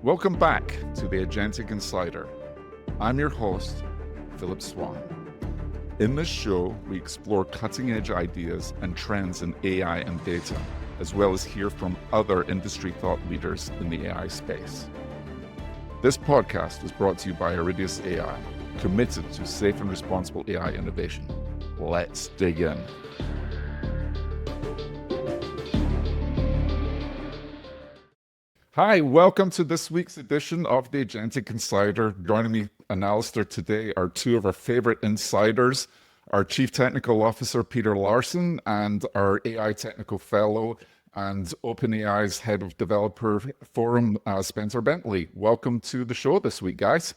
Welcome back to the Agentic Insider. I'm your host, Philip Swan. In this show, we explore cutting-edge ideas and trends in AI and data, as well as hear from other industry thought leaders in the AI space. This podcast is brought to you by Iridius AI, committed to safe and responsible AI innovation. Let's dig in. Hi, welcome to this week's edition of the Agentic Insider. Joining me and Alistair today are two of our favorite insiders, our Chief Technical Officer, Peter Larsen, and our AI Technical Fellow and OpenAI's Head of Developer Forum, Spencer Bentley. Welcome to the show this week, guys.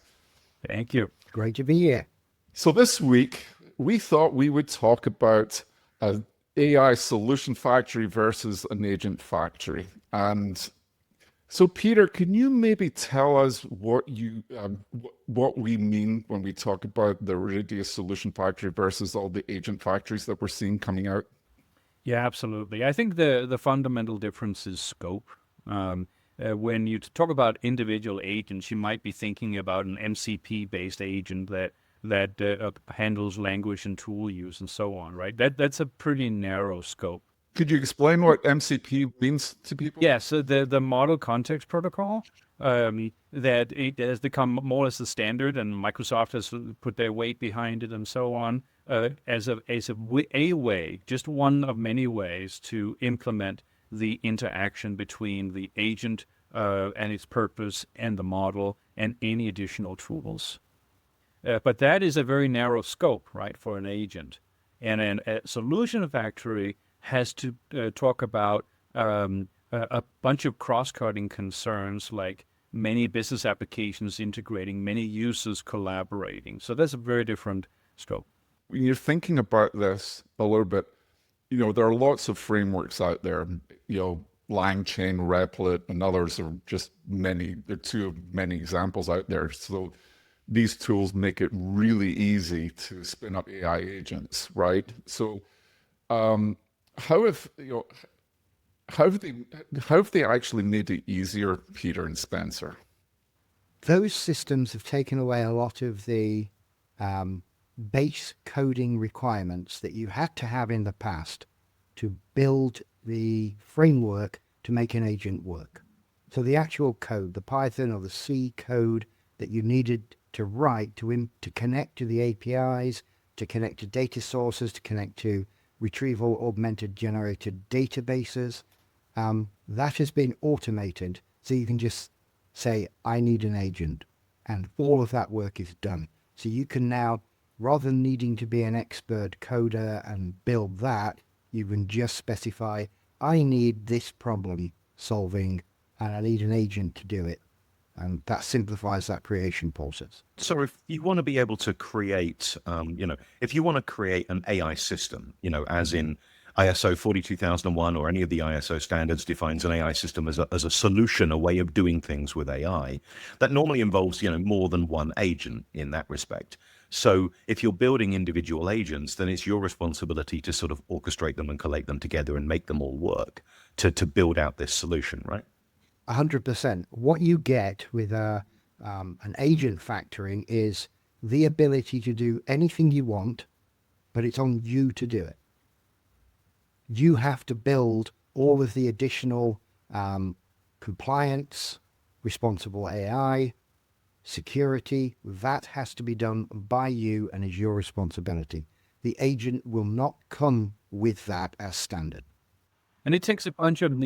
Thank you. Great to be here. So this week, we thought we would talk about an AI solution factory versus an agent factory. And so, Peter, can you maybe tell us what we mean when we talk about the Iridius solution factory versus all the agent factories that we're seeing coming out? Yeah, absolutely. I think the fundamental difference is scope. When you talk about individual agents, you might be thinking about an MCP-based agent that handles language and tool use and so on, right? That's a pretty narrow scope. Could you explain what MCP means to people? Yeah, so the Model Context Protocol, that it has become more or less the standard, and Microsoft has put their weight behind it and so on, as a way, just one of many ways to implement the interaction between the agent and its purpose and the model and any additional tools. But that is a very narrow scope, right, for an agent. And a solution factory has to talk about a bunch of cross-cutting concerns like many business applications integrating, many users collaborating. So that's a very different scope. When you're thinking about this a little bit, there are lots of frameworks out there, LangChain, Replit, and others are just many. There are two of many examples out there. So these tools make it really easy to spin up AI agents, right? So how have they actually made it easier, Peter and Spencer? Those systems have taken away a lot of the base coding requirements that you had to have in the past to build the framework to make an agent work. So the actual code, the Python or the C code that you needed to write to connect to the APIs, to connect to data sources, to connect to retrieval augmented generated databases, that has been automated. So you can just say, I need an agent, and all of that work is done. So you can now, rather than needing to be an expert coder and build that, you can just specify, I need this problem solving, and I need an agent to do it. And that simplifies that creation process. So if you want to be able to create, if you want to create an AI system, as in ISO 42001 or any of the ISO standards defines an AI system as a solution, a way of doing things with AI, that normally involves, more than one agent in that respect. So if you're building individual agents, then it's your responsibility to sort of orchestrate them and collate them together and make them all work to build out this solution, right? 100%. What you get with an agent factoring is the ability to do anything you want, but it's on you to do it. You have to build all of the additional compliance, responsible AI, security. That has to be done by you and is your responsibility. The agent will not come with that as standard. And it takes a bunch of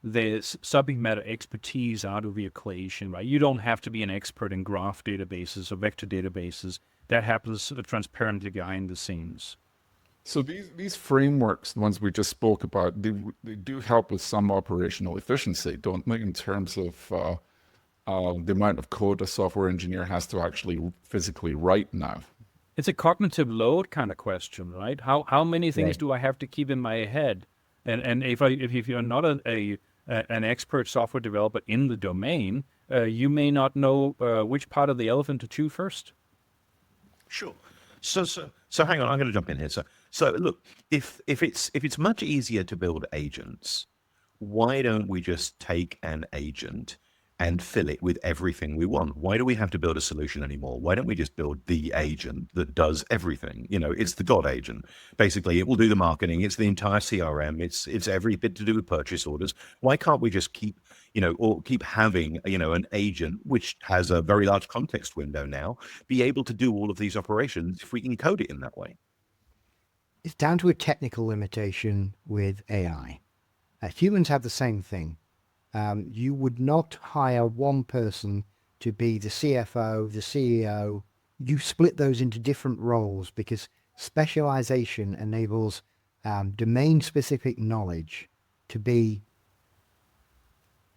the subject matter expertise out of the equation, right? You don't have to be an expert in graph databases or vector databases. That happens transparently behind the scenes. So these frameworks, the ones we just spoke about, they do help with some operational efficiency, don't they, in terms of the amount of code a software engineer has to actually physically write now? It's a cognitive load kind of question, right? How many things do I have to keep in my head? And if you're not an expert software developer in the domain, you may not know which part of the elephant to chew first. Sure. So hang on, I'm going to jump in here. So look, if it's much easier to build agents, why don't we just take an agent and fill it with everything we want? Why do we have to build a solution anymore? Why don't we just build the agent that does everything? It's the God agent. Basically, it will do the marketing. It's the entire CRM. It's every bit to do with purchase orders. Why can't we just keep having, an agent which has a very large context window now, be able to do all of these operations if we can code it in that way? It's down to a technical limitation with AI. Humans have the same thing. You would not hire one person to be the CFO, the CEO. You split those into different roles because specialization enables domain-specific knowledge to be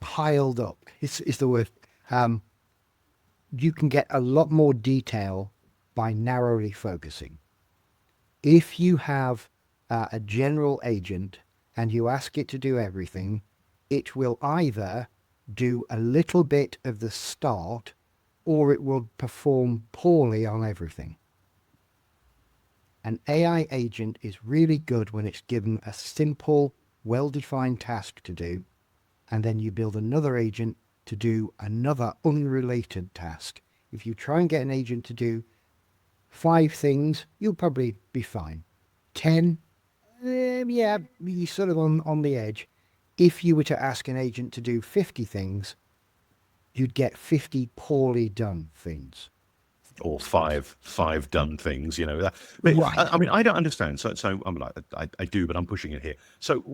piled up. Is the word. You can get a lot more detail by narrowly focusing. If you have a general agent and you ask it to do everything, it will either do a little bit of the start or it will perform poorly on everything. An AI agent is really good when it's given a simple, well-defined task to do, and then you build another agent to do another unrelated task. If you try and get an agent to do 5 things, you'll probably be fine. 10, yeah, you're sort of on the edge. If you were to ask an agent to do 50 things, you'd get 50 poorly done things. Or five done things, But, Right. I mean, I don't understand. So I'm like, I do, but I'm pushing it here. So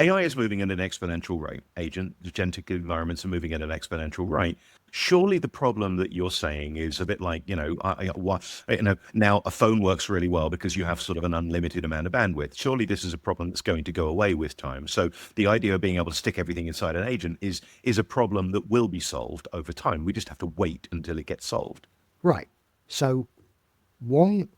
AI is moving at an exponential rate. Agentic environments are moving at an exponential rate. Surely the problem that you're saying is a bit like, now a phone works really well because you have sort of an unlimited amount of bandwidth. Surely this is a problem that's going to go away with time. So the idea of being able to stick everything inside an agent is a problem that will be solved over time. We just have to wait until it gets solved. Right. So one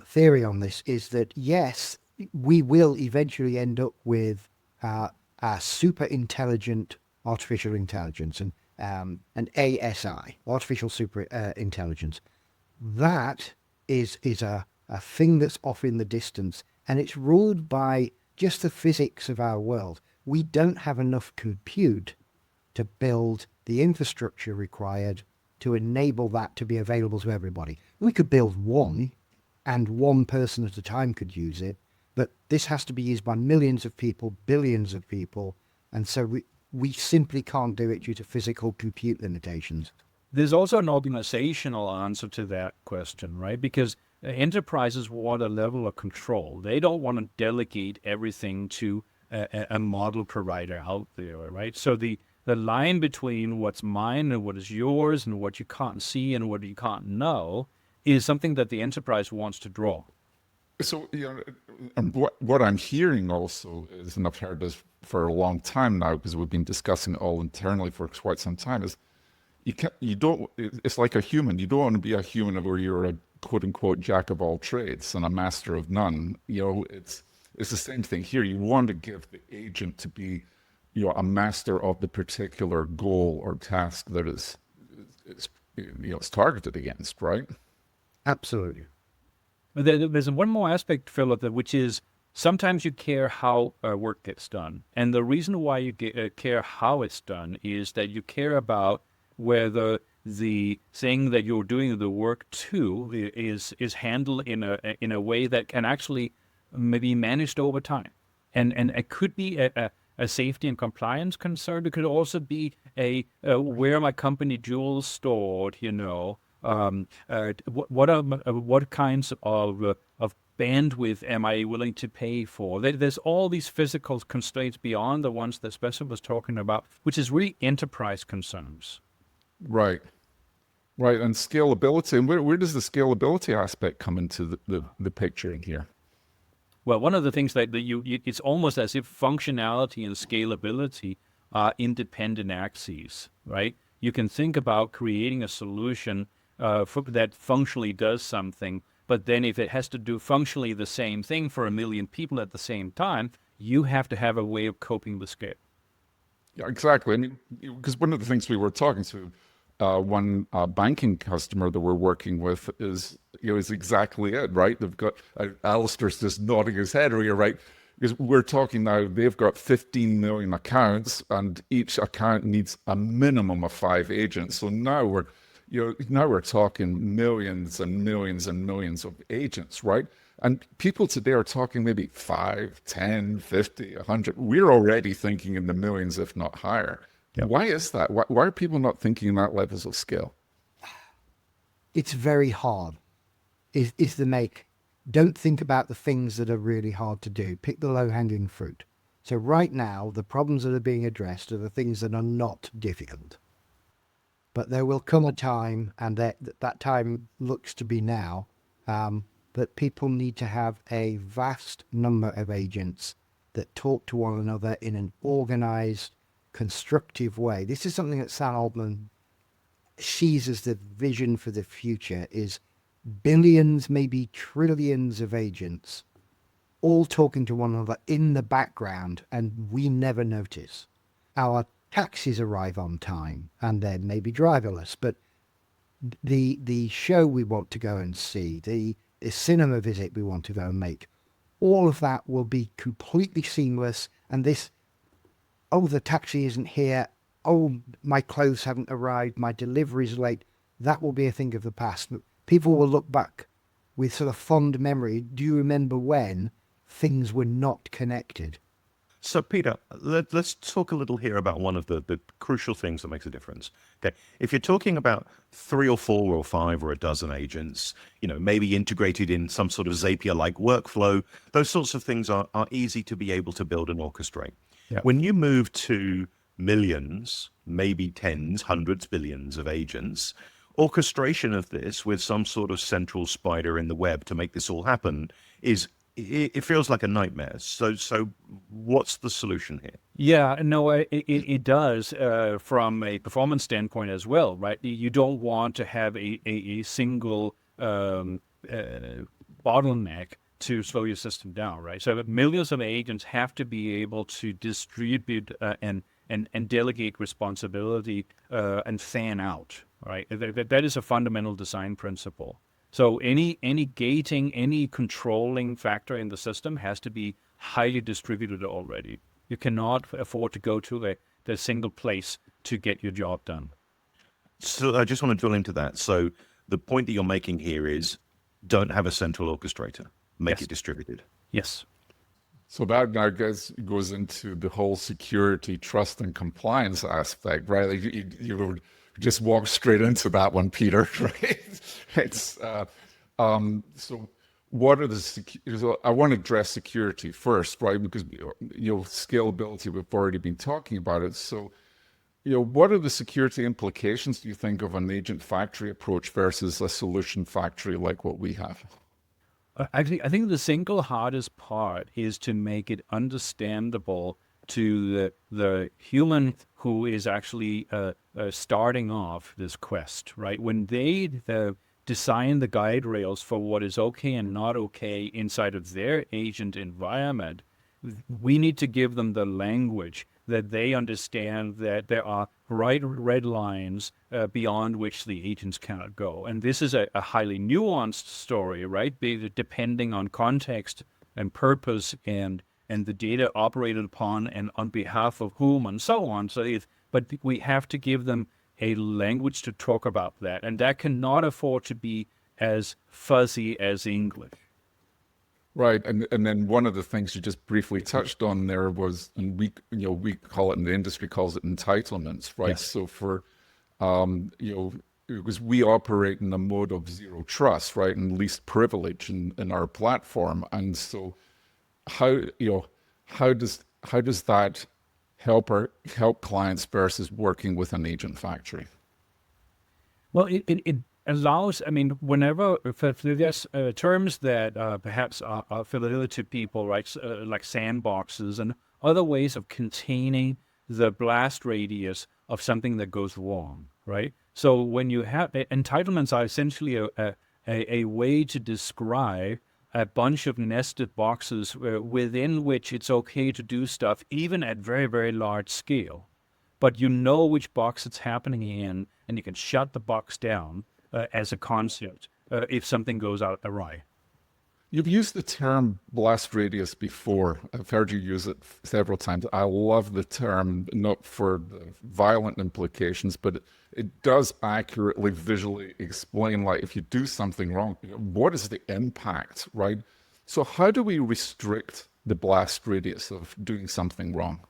theory on this is that, yes, we will eventually end up with a super intelligent artificial intelligence and an ASI, artificial super intelligence. That is a thing that's off in the distance, and it's ruled by just the physics of our world. We don't have enough compute to build the infrastructure required to enable that to be available to everybody. We could build one, and one person at a time could use it, but this has to be used by millions of people, billions of people, and so we simply can't do it due to physical compute limitations. There's also an organizational answer to that question, right? Because enterprises want a level of control. They don't want to delegate everything to a model provider out there, right? So the line between what's mine and what is yours and what you can't see and what you can't know is something that the enterprise wants to draw. So, and what I'm hearing also is, and I've heard this for a long time now because we've been discussing it all internally for quite some time, is it's like a human. You don't want to be a human where you're a quote unquote jack of all trades and a master of none. It's the same thing here. You want to give the agent to be, a master of the particular goal or task that it's targeted against, right? Absolutely. But there's one more aspect, Philip, which is sometimes you care how work gets done. And the reason why you care how it's done is that you care about whether the thing that you're doing the work to is handled in a way that can actually maybe managed over time. And it could be a safety and compliance concern. It could also be where my company jewels stored, what kinds of bandwidth am I willing to pay for? There's all these physical constraints beyond the ones that Spencer was talking about, which is really enterprise concerns. Right. And scalability. And where does the scalability aspect come into the picture in here? Well, one of the things that it's almost as if functionality and scalability are independent axes, right? You can think about creating a solution that functionally does something, but then if it has to do functionally the same thing for 1 million people at the same time, you have to have a way of coping with scale. Yeah, exactly. I mean, because one of the things we were talking to one banking customer that we're working with is exactly it, right? They've got Alistair's just nodding his head, or you're right. Because we're talking now, they've got 15 million accounts, and each account needs a minimum of 5 agents. So now we're talking millions and millions and millions of agents, right? And people today are talking maybe 5, 10, 50, 100. We're already thinking in the millions, if not higher. Yep. Why is that? Why are people not thinking in that levels of scale? It's very hard. Is the make. Don't think about the things that are really hard to do. Pick the low-hanging fruit. So right now, the problems that are being addressed are the things that are not difficult. But there will come a time, and that time looks to be now, that people need to have a vast number of agents that talk to one another in an organized, constructive way. This is something that Sam Altman sees as the vision for the future, is billions, maybe trillions of agents all talking to one another in the background, and we never notice. Our taxis arrive on time, and they're maybe driverless, but the show we want to go and see, the cinema visit we want to go and make, all of that will be completely seamless. And this, oh, the taxi isn't here, oh, my clothes haven't arrived, my delivery's late, that will be a thing of the past. People will look back with sort of fond memory. Do you remember when things were not connected? So, Peter, let's talk a little here about one of the crucial things that makes a difference. Okay, if you're talking about 3 or 4 or 5 or a dozen agents, maybe integrated in some sort of Zapier-like workflow, those sorts of things are easy to be able to build and orchestrate. Yeah. When you move to millions, maybe tens, hundreds, billions of agents, orchestration of this with some sort of central spider in the web to make this all happen it feels like a nightmare. So what's the solution here? Yeah, no, it does from a performance standpoint as well, right? You don't want to have a single bottleneck to slow your system down, right? So millions of agents have to be able to distribute and delegate responsibility and fan out, right? That is a fundamental design principle. So any gating, any controlling factor in the system has to be highly distributed already. You cannot afford to go to the single place to get your job done. So I just want to drill into that. So the point that you're making here is don't have a central orchestrator. Make Yes. it distributed. Yes. So that now goes into the whole security, trust, and compliance aspect, right? Like you just walk straight into that one, Peter, right? It's so what are so I want to address security first, right? Because scalability, we've already been talking about it. So what are the security implications, do you think, of an agent factory approach versus a solution factory like what we have? Actually, I think the single hardest part is to make it understandable to the human who is actually starting off this quest, right? When they design the guide rails for what is okay and not okay inside of their agent environment, we need to give them the language that they understand that there are red lines beyond which the agents cannot go. And this is a highly nuanced story, right? Depending on context and purpose and the data operated upon and on behalf of whom and so on. But we have to give them a language to talk about that. And that cannot afford to be as fuzzy as English. Right, and then one of the things you just briefly touched on there was, and we call it, in the industry calls it entitlements, right? Yes. So for because we operate in a mode of zero trust, right, and least privilege in our platform, and so how does that help clients versus working with an agent factory? Well, it allows, I mean, whenever, if there's terms that perhaps are familiar to people, right, like sandboxes and other ways of containing the blast radius of something that goes wrong, right? So when you have, entitlements are essentially a way to describe a bunch of nested boxes within which it's okay to do stuff, even at very, very large scale. But you know which box it's happening in, and you can shut the box down as a concept if something goes out awry. You've used the term blast radius before. I've heard you use it several times. I love the term, not for the violent implications, but it does accurately visually explain, like, if you do something wrong, what is the impact, right? So how do we restrict the blast radius of doing something wrong?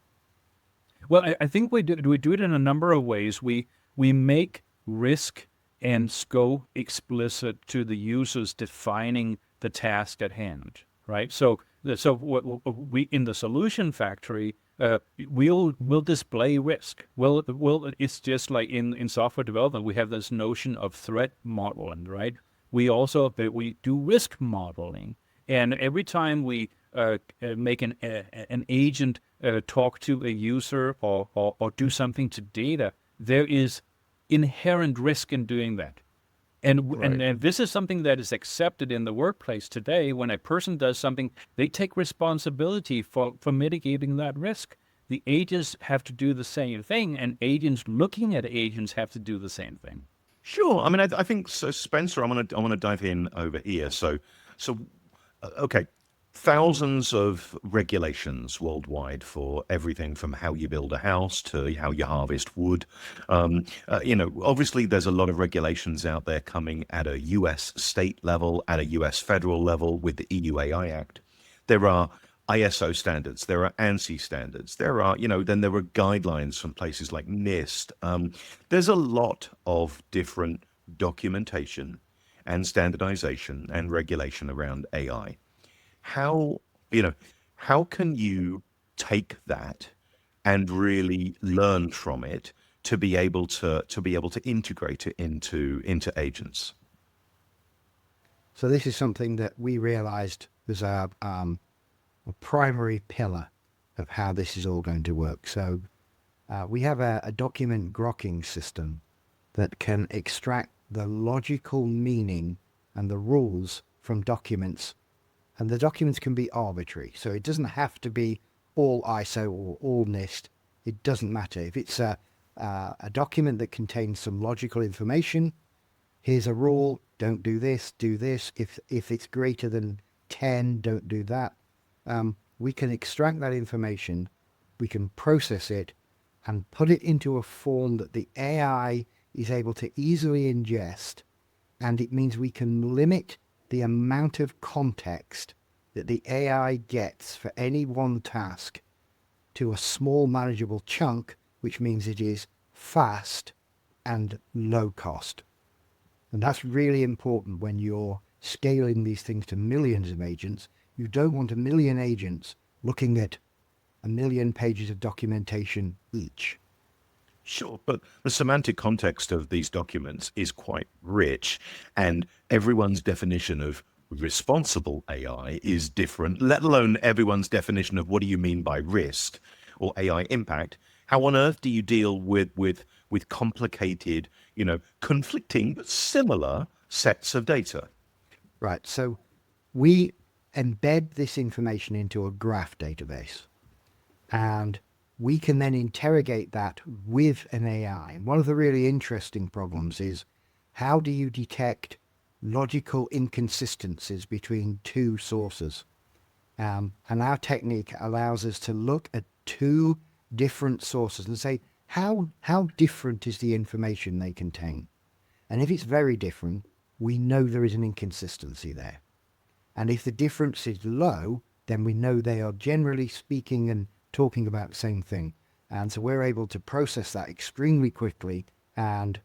Well, I think we do it in a number of ways. We make risk and scope explicit to the users defining the task at hand, right? So what we in the solution factory, we'll display risk. It's just like in software development, we have this notion of threat modeling, right? We do risk modeling, and every time we make an agent talk to a user or do something to data, there is inherent risk in doing that. And this is something that is accepted in the workplace today. When a person does something, they take responsibility for mitigating that risk. The agents have to do the same thing, and agents looking at agents have to do the same thing. Sure. I mean, I think so, Spencer. I want to dive in over here. Okay, thousands of regulations worldwide for everything from how you build a house to how you harvest wood. Obviously, there's a lot of regulations out there coming at a U.S. state level, at a U.S. federal level with the EU AI Act. There are ISO standards, there are ANSI standards, then there are guidelines from places like NIST. There's a lot of different documentation and standardization and regulation around AI. How can you take that and really learn from it to be able to integrate it into agents? So this is something that we realized was a primary pillar of how this is all going to work. So we have a document grokking system that can extract the logical meaning and the rules from documents, and the documents can be arbitrary. So it doesn't have to be all ISO or all NIST. It doesn't matter. If it's a document that contains some logical information, here's a rule, don't do this, do this. If it's greater than 10, don't do that. We can extract that information, we can process it, and put it into a form that the AI is able to easily ingest, and it means we can limit the amount of context that the AI gets for any one task to a small manageable chunk, which means it is fast and low cost. And that's really important when you're scaling these things to millions of agents. You don't want a million agents looking at a million pages of documentation each. Sure, but the semantic context of these documents is quite rich, and everyone's definition of responsible AI is different, let alone everyone's definition of what do you mean by risk or AI impact. How on earth do you deal with complicated, conflicting but similar sets of data? Right, so we embed this information into a graph database, and we can then interrogate that with an AI. And one of the really interesting problems is, how do you detect logical inconsistencies between two sources? And our technique allows us to look at two different sources and say, how different is the information they contain? And if it's very different, we know there is an inconsistency there. And if the difference is low, then we know they are generally speaking and talking about the same thing. And so we're able to process that extremely quickly and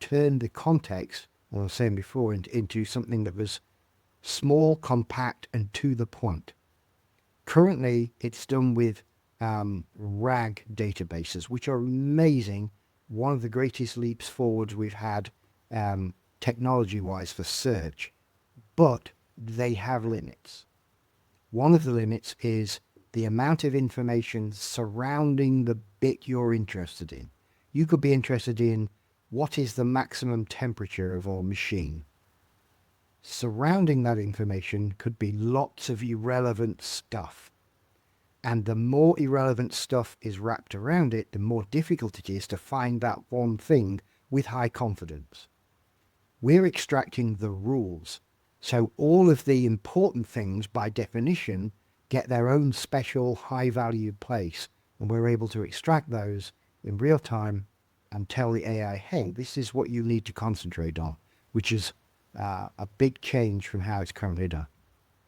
turn the context, as I was saying before, into something that was small, compact, and to the point. Currently, it's done with RAG databases, which are amazing. One of the greatest leaps forwards we've had technology-wise for search, but they have limits. One of the limits is the amount of information surrounding the bit you're interested in. You could be interested in what is the maximum temperature of our machine. Surrounding that information could be lots of irrelevant stuff. And the more irrelevant stuff is wrapped around it, the more difficult it is to find that one thing with high confidence. We're extracting the rules So all of the important things, by definition, get their own special high-value place, and we're able to extract those in real time and tell the AI, hey, this is what you need to concentrate on, which is a big change from how it's currently done.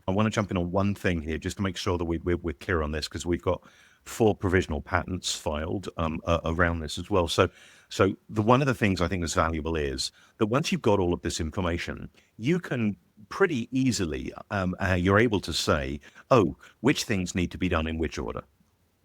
I want to jump in on one thing here, just to make sure that we're clear on this, because we've got 4 provisional patents filed around this as well. So one of the things I think is valuable is that once you've got all of this information, you can pretty easily, you're able to say, oh, which things need to be done in which order.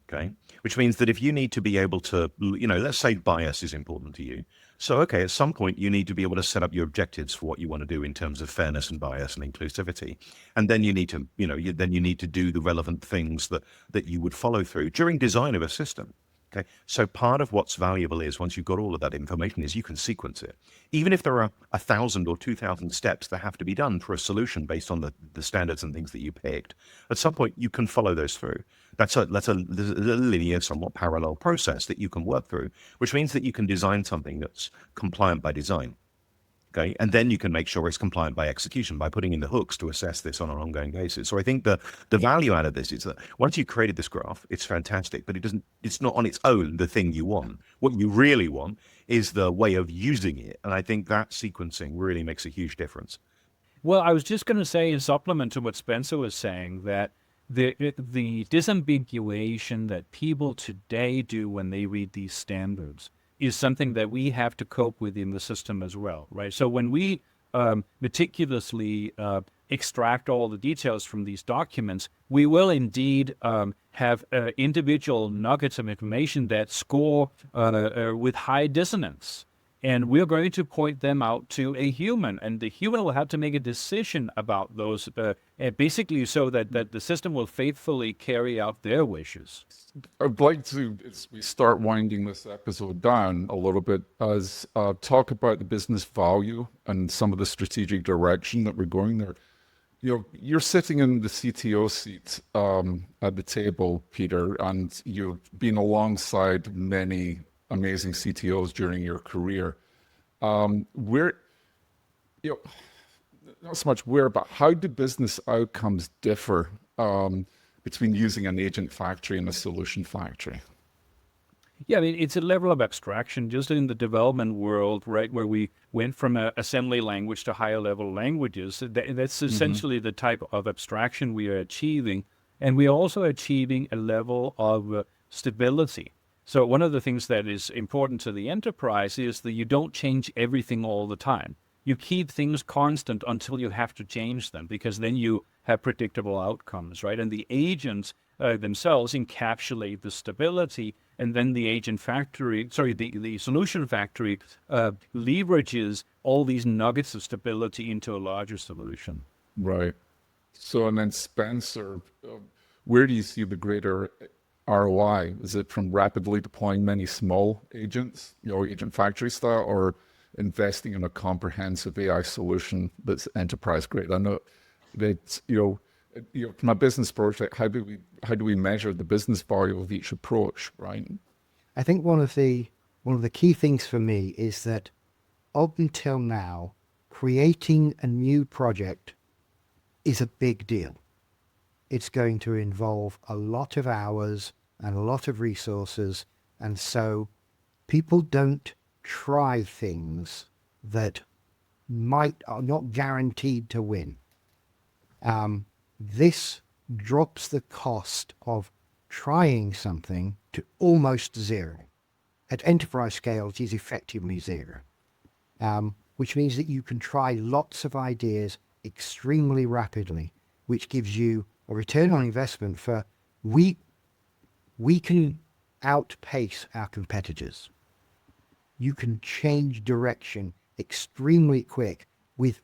Okay, which means that if you need to be able to, let's say bias is important to you. So, okay, at some point you need to be able to set up your objectives for what you want to do in terms of fairness and bias and inclusivity. And then you need to, then you need to do the relevant things that you would follow through during design of a system. Okay, so part of what's valuable is once you've got all of that information is you can sequence it. Even if there are 1,000 or 2,000 steps that have to be done for a solution based on the standards and things that you picked, at some point you can follow those through. That's a linear, somewhat parallel process that you can work through, which means that you can design something that's compliant by design. Okay, and then you can make sure it's compliant by execution by putting in the hooks to assess this on an ongoing basis. So I think the value out of this is that once you've created this graph, it's fantastic, but it's not on its own the thing you want. What you really want is the way of using it. And I think that sequencing really makes a huge difference. Well, I was just going to say, in supplement to what Spencer was saying, that the disambiguation that people today do when they read these standards is something that we have to cope with in the system as well, right? So when we meticulously extract all the details from these documents, we will indeed have individual nuggets of information that score with high dissonance. And we're going to point them out to a human, and the human will have to make a decision about those, basically so that the system will faithfully carry out their wishes. I'd like to, as we start winding this episode down a little bit, talk about the business value and some of the strategic direction that we're going there. You're sitting in the CTO seat at the table, Peter, and you've been alongside many amazing CTOs during your career. Not so much where, but how do business outcomes differ between using an agent factory and a solution factory? Yeah, I mean, it's a level of abstraction just in the development world, right, where we went from an assembly language to higher level languages. That's essentially the type of abstraction we are achieving. And we are also achieving a level of stability. So one of the things that is important to the enterprise is that you don't change everything all the time. You keep things constant until you have to change them, because then you have predictable outcomes, right? And the agents themselves encapsulate the stability, and then the the solution factory leverages all these nuggets of stability into a larger solution. Right. So, and then Spencer, where do you see the greater ROI? Is it from rapidly deploying many small agents, agent factory style, or investing in a comprehensive AI solution that's enterprise grade? I know that from a business project, how do we measure the business value of each approach, right? I think one of the key things for me is that up until now, creating a new project is a big deal. It's going to involve a lot of hours and a lot of resources, and so people don't try things that are not guaranteed to win. This drops the cost of trying something to almost zero. At enterprise scale, it is effectively zero, which means that you can try lots of ideas extremely rapidly, which gives you a return on investment for we can outpace our competitors. You can change direction extremely quick with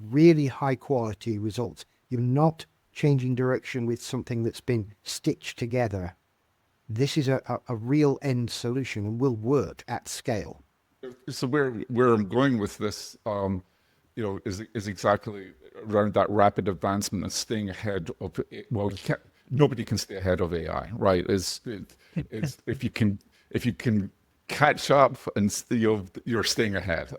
really high quality results. You're not changing direction with something that's been stitched together. This is a real end solution and will work at scale. So where I'm going with this, is exactly around that rapid advancement and staying ahead of. Well, nobody can stay ahead of AI, right? Is if you can catch up and you're staying ahead.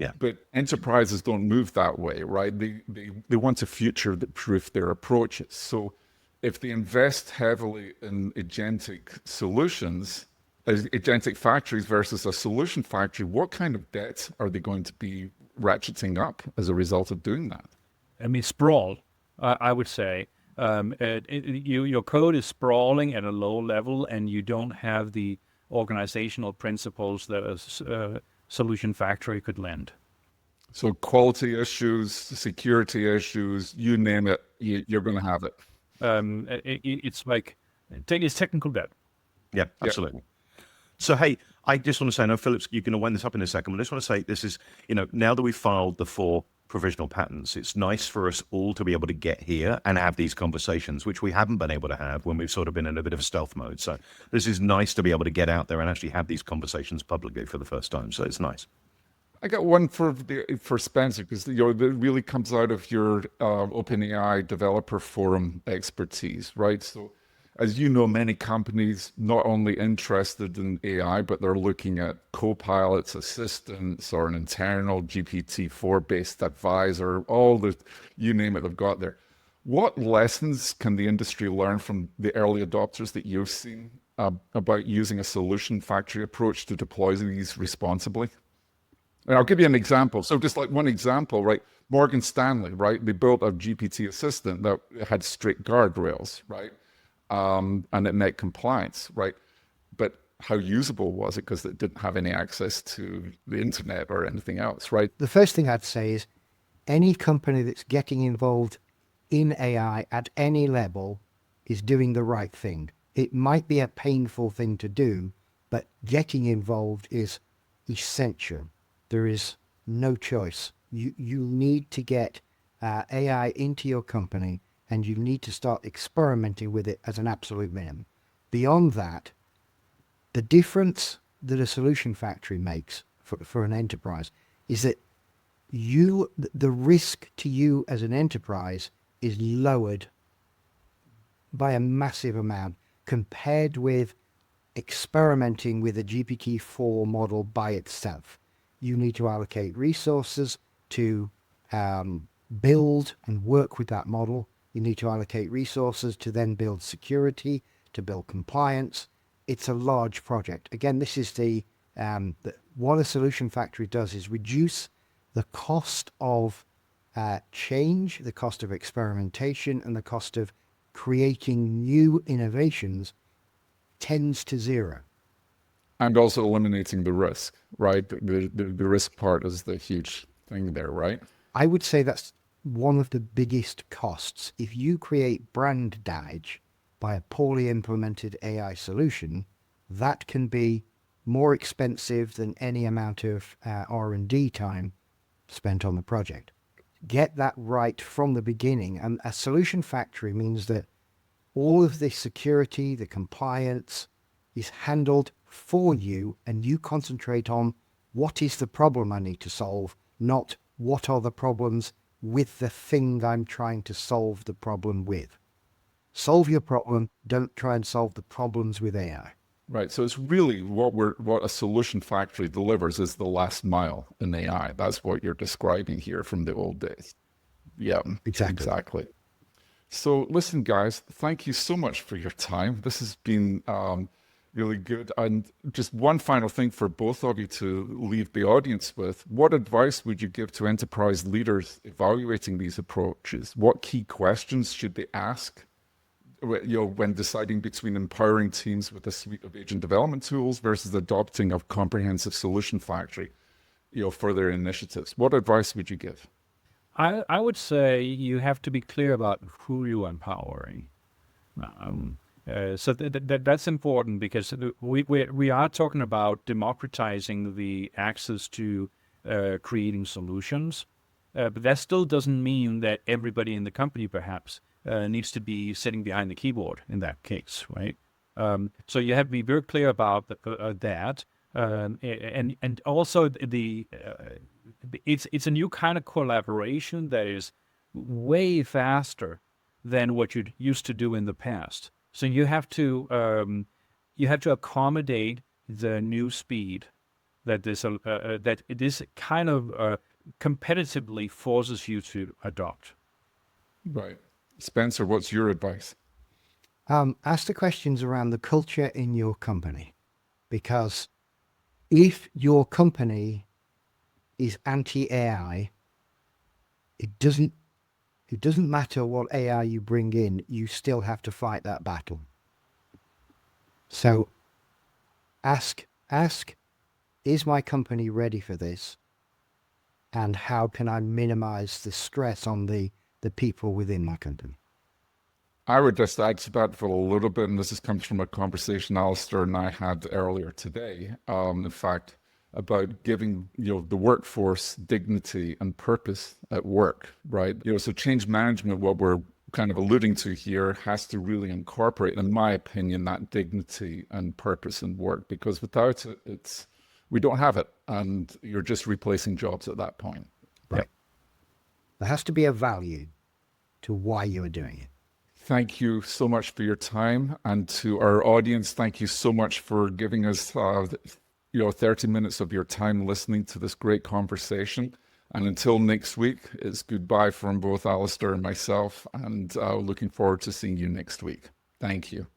Yeah. But enterprises don't move that way, right? They want to future-proof their approaches. So if they invest heavily in agentic solutions, agentic factories versus a solution factory, what kind of debt are they going to be ratcheting up as a result of doing that? I mean, sprawl, I would say. Your code is sprawling at a low level, and you don't have the organizational principles that a solution factory could lend. So quality issues, security issues, you name it, you're going to have it. It's like, it's technical debt. Yeah, absolutely. So, hey, I just want to say, I know Philip's, you're going to wind this up in a second, but I just want to say this is, now that we've filed the 4 provisional patents, it's nice for us all to be able to get here and have these conversations, which we haven't been able to have when we've sort of been in a bit of a stealth mode. So this is nice to be able to get out there and actually have these conversations publicly for the first time. So it's nice. I got one for Spencer, because that really comes out of your OpenAI developer forum expertise, right? So, as you know, many companies not only interested in AI, but they're looking at co-pilots, assistants, or an internal GPT-4 based advisor. All the, you name it, they've got there. What lessons can the industry learn from the early adopters that you've seen about using a solution factory approach to deploy these responsibly? And I'll give you an example. So just like one example, right? Morgan Stanley, right? They built a GPT assistant that had strict guardrails, right? And it met compliance, right? But how usable was it? Because it didn't have any access to the internet or anything else, right? The first thing I'd say is any company that's getting involved in AI at any level is doing the right thing. It might be a painful thing to do, but getting involved is essential. There is no choice. You need to get AI into your company, and you need to start experimenting with it as an absolute minimum. Beyond that, the difference that a solution factory makes for an enterprise is that the risk to you as an enterprise is lowered by a massive amount compared with experimenting with a GPT-4 model by itself. You need to allocate resources to build and work with that model. You need to allocate resources to then build security, to build compliance. It's a large project. Again, this is what a solution factory does is reduce the cost of change, the cost of experimentation, and the cost of creating new innovations tends to zero. And also eliminating the risk, right? The risk part is the huge thing there, right? I would say that's one of the biggest costs. If you create brand damage by a poorly implemented AI solution, that can be more expensive than any amount of R&D time spent on the project. Get that right from the beginning. And a solution factory means that all of the security, the compliance is handled for you, and you concentrate on what is the problem I need to solve, not what are the problems with the thing I'm trying to solve the problem with. Solve your problem, don't try and solve the problems with AI. Right. So it's really what a solution factory delivers is the last mile in AI. That's what you're describing here from the old days. Yeah, exactly. So listen, guys, thank you so much for your time. This has been really good. And just one final thing for both of you to leave the audience with. What advice would you give to enterprise leaders evaluating these approaches? What key questions should they ask when deciding between empowering teams with a suite of agent development tools versus adopting a comprehensive solution factory, for their initiatives? What advice would you give? I would say you have to be clear about who you're empowering. So that's important, because we are talking about democratizing the access to creating solutions, but that still doesn't mean that everybody in the company perhaps needs to be sitting behind the keyboard in that case, right? So you have to be very clear about that, and also it's a new kind of collaboration that is way faster than what you used to do in the past. So you have to accommodate the new speed that this kind of competitively forces you to adopt. Right. Spencer, what's your advice? Ask the questions around the culture in your company, because if your company is anti-AI, it doesn't matter what AI you bring in, you still have to fight that battle. So ask, is my company ready for this? And how can I minimize the stress on the people within my company? I would just add to that for a little bit, and this comes from a conversation Alistair and I had earlier today, in fact, about giving the workforce dignity and purpose at work, right? So change management, what we're kind of alluding to here, has to really incorporate, in my opinion, that dignity and purpose in work, because without it, we don't have it, and you're just replacing jobs at that point. Right. There has to be a value to why you are doing it. Thank you so much for your time, and to our audience, thank you so much for giving us 30 minutes of your time listening to this great conversation. And until next week, it's goodbye from both Alistair and myself, and looking forward to seeing you next week. Thank you.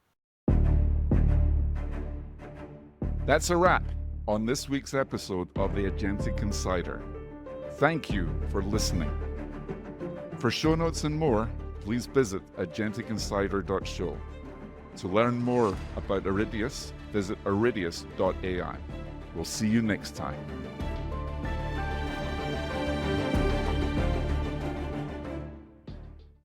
That's a wrap on this week's episode of the Agentic Insider. Thank you for listening. For show notes and more, please visit agenticinsider.show. To learn more about Iridius, visit iridius.ai. We'll see you next time.